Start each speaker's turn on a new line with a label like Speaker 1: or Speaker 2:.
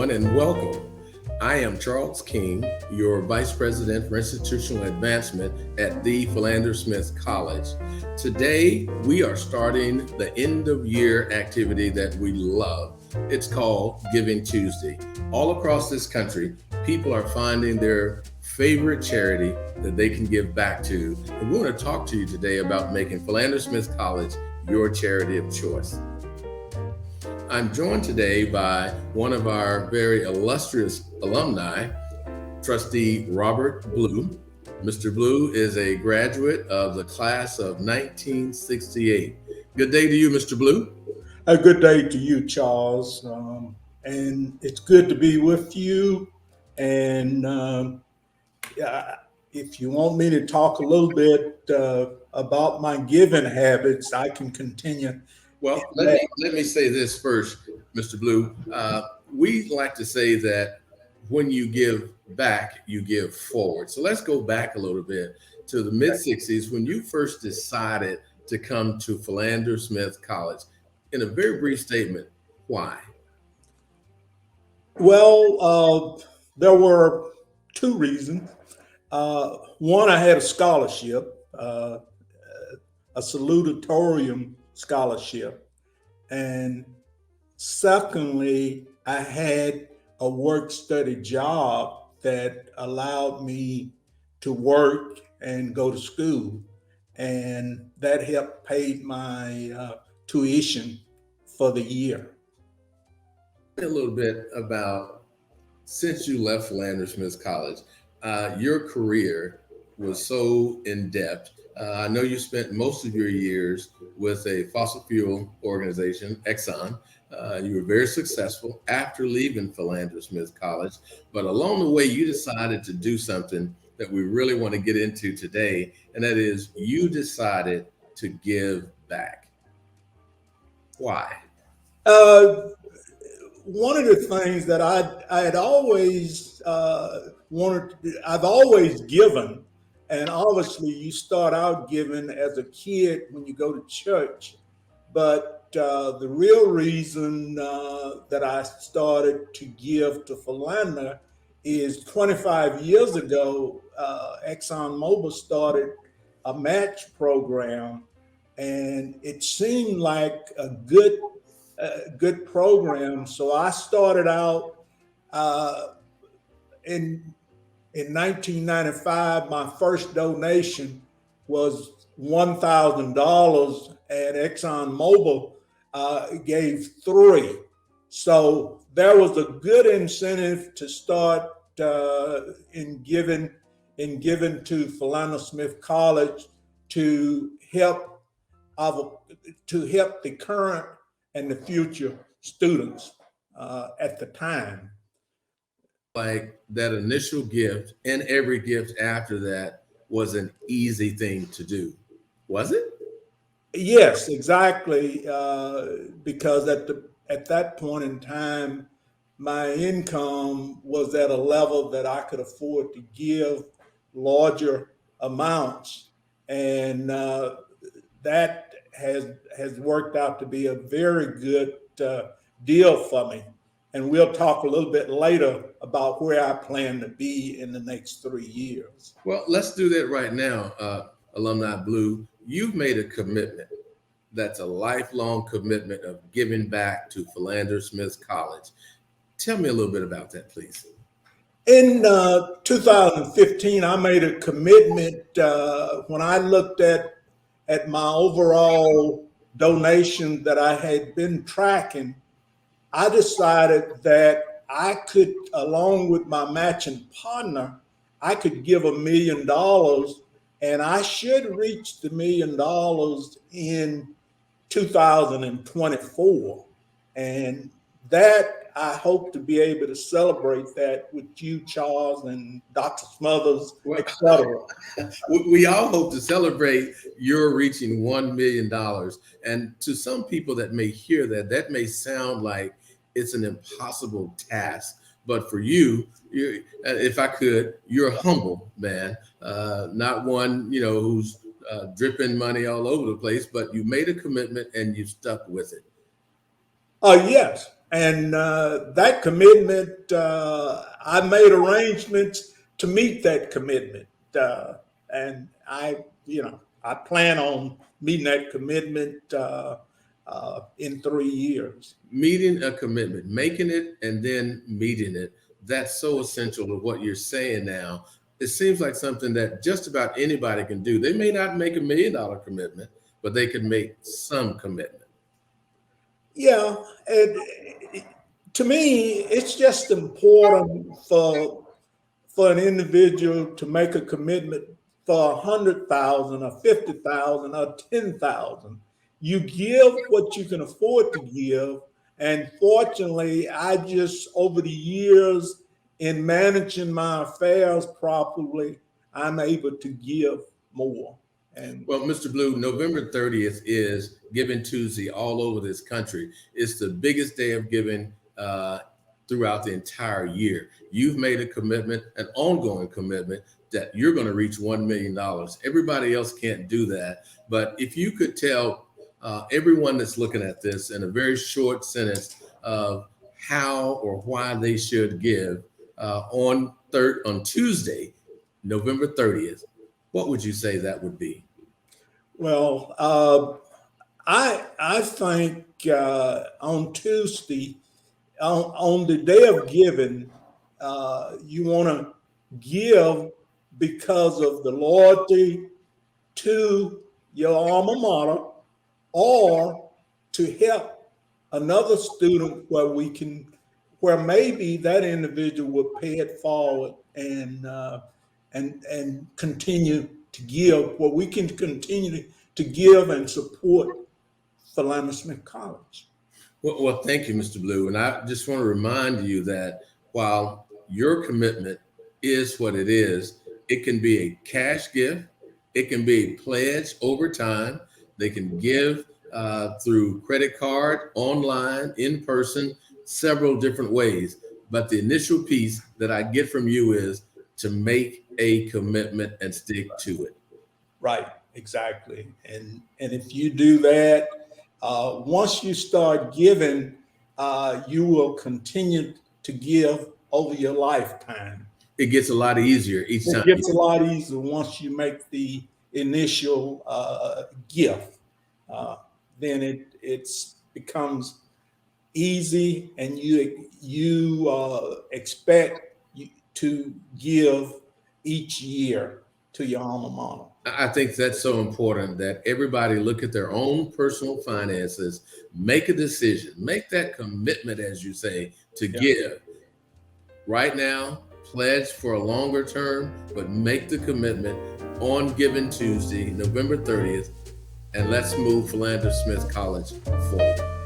Speaker 1: everyone, and welcome. I am Charles King, your Vice President for Institutional Advancement at the Philander Smith College. Today, we are starting the end of year activity that we love. It's called Giving Tuesday. All across this country, people are finding their favorite charity that they can give back to. And we want to talk to you today about making Philander Smith College your charity of choice. I'm joined today by one of our very illustrious alumni, Trustee Robert Blue. Mr. Blue is a graduate of the class of 1968. Good day to you, Mr. Blue.
Speaker 2: A good day to you, Charles. And it's good to be with you. And if you want me to talk a little bit about my giving habits, I can continue.
Speaker 1: Well, let me say this first, Mr. Blue. We like to say that when you give back, you give forward. So let's go back a little bit to the mid 60s when you first decided to come to Philander Smith College. In a very brief statement, why?
Speaker 2: Well, there were two reasons. One, I had a scholarship, a salutatorium scholarship. And secondly, I had a work study job that allowed me to work and go to school. And that helped pay my tuition for the year.
Speaker 1: A little bit about since you left Philander Smith College, your career was so in depth. I know you spent most of your years with a fossil fuel organization, Exxon. You were very successful after leaving Philander Smith College, but along the way, you decided to do something that we really want to get into today, and that is you decided to give back. Why?
Speaker 2: One of the things that I had always I've always given. And obviously, you start out giving as a kid when you go to church. But the real reason that I started to give to Philander is 25 years ago, ExxonMobil started a match program. And it seemed like a good program. So I started out in 1995, my first donation was $1,000, and ExxonMobil gave $3,000. So there was a good incentive to start in giving to Philander Smith College to help the current and the future students at the time.
Speaker 1: Like that initial gift and every gift after that was an easy thing to do, was it?
Speaker 2: Yes, exactly. Because at that point in time, my income was at a level that I could afford to give larger amounts, and that has worked out to be a very good deal for me. And we'll talk a little bit later about where I plan to be in the next 3 years.
Speaker 1: Well, let's do that right now, Alumni Blue. You've made a commitment that's a lifelong commitment of giving back to Philander Smith College. Tell me a little bit about that, please.
Speaker 2: In 2015, I made a commitment when I looked at my overall donation that I had been tracking. I decided that I could, along with my matching partner, I could give $1 million, and I should reach the $1 million in 2024. And that I hope to be able to celebrate that with you, Charles, and Dr. Smothers, etc.
Speaker 1: We all hope to celebrate your reaching $1 million. And to some people that may hear that, that may sound like it's an impossible task. But for you, if I could, you're a humble man, not one, who's dripping money all over the place, but you made a commitment and you stuck with it.
Speaker 2: Yes. And that commitment, I made arrangements to meet that commitment. And I plan on meeting that commitment in 3 years.
Speaker 1: Meeting a commitment, making it and then meeting it. That's so essential to what you're saying now. It seems like something that just about anybody can do. They may not make $1 million commitment, but they could make some commitment.
Speaker 2: Yeah, and to me, it's just important for an individual to make a commitment for 100,000 or 50,000 or 10,000. You give what you can afford to give, and fortunately, I just over the years in managing my affairs properly, I'm able to give more. And
Speaker 1: Well, Mr. Blue, November 30th is Giving Tuesday all over this country. It's the biggest day of giving throughout the entire year. You've made a commitment, an ongoing commitment, that you're going to reach $1 million. Everybody else can't do that. But if you could tell everyone that's looking at this in a very short sentence of how or why they should give on Tuesday, November 30th, what would you say that would be?
Speaker 2: well, I think on Tuesday, on the day of giving, you want to give because of the loyalty to your alma mater, or to help another student where maybe that individual will pay it forward and continue to give, where we can continue to give and support Philander Smith College.
Speaker 1: Well, thank you, Mr. Blue. And I just want to remind you that while your commitment is what it is, it can be a cash gift, it can be a pledge over time. They can give through credit card, online, in person, several different ways. But the initial piece that I get from you is to make a commitment and stick to it.
Speaker 2: Right, exactly. And if you do that, once you start giving, you will continue to give over your lifetime.
Speaker 1: It gets a lot easier each time.
Speaker 2: It gets a lot easier once you make the initial gift. Then it becomes easy, and you expect to give each year to your alma mater.
Speaker 1: I think that's so important that everybody look at their own personal finances, make a decision, make that commitment, as you say, to give. Right now, pledge for a longer term, but make the commitment on Giving Tuesday, November 30th, and let's move Philander Smith College forward.